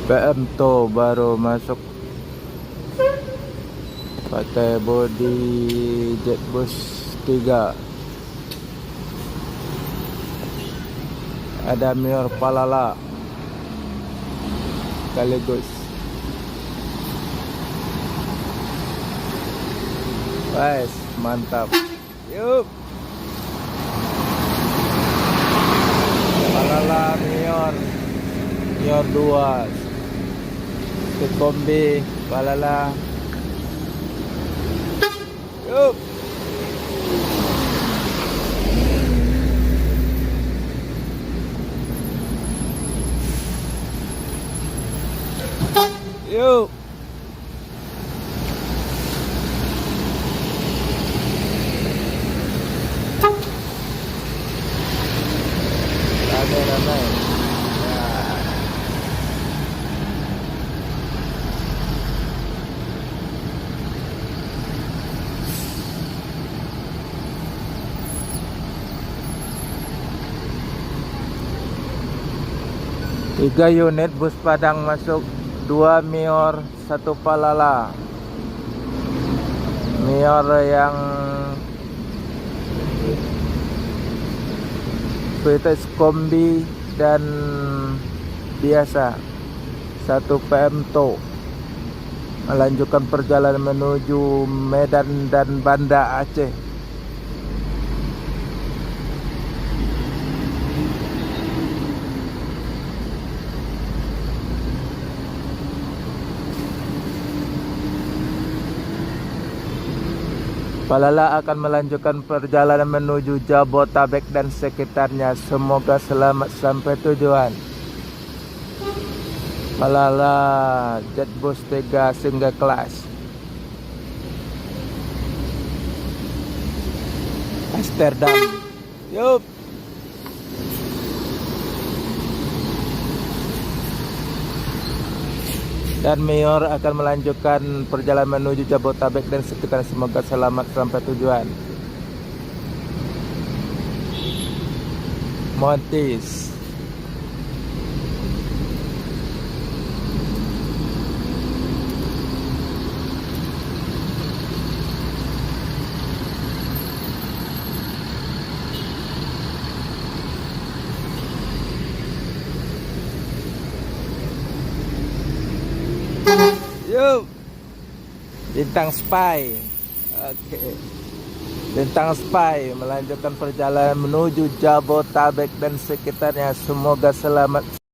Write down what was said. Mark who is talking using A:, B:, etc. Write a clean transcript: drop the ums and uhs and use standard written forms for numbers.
A: PM tuh baru masuk pakai body Jetbus 3. Ada Mior Palala sekaligus. Guys, mantap. Yuk. Palala Mior 2. Ke kombi Palala. Yuk. Yuk. Ramai-ramai. Nah. Tiga unit bus Padang masuk, 2 Mior, 1 Palala. Mior yang Vites kombi dan biasa, 1 PM To melanjutkan perjalanan menuju Medan dan Banda Aceh. Palala akan melanjutkan perjalanan menuju Jabotabek dan sekitarnya. Semoga selamat sampai tujuan. Palala Jetbus 3 single class. Amsterdam. Yup. Dan Mior akan melanjutkan perjalanan menuju Jabotabek dan sekitar. Semoga selamat sampai tujuan. Montis. Yuk. Bintang Spy. Oke. Bintang Spy melanjutkan perjalanan menuju Jabotabek dan sekitarnya. Semoga selamat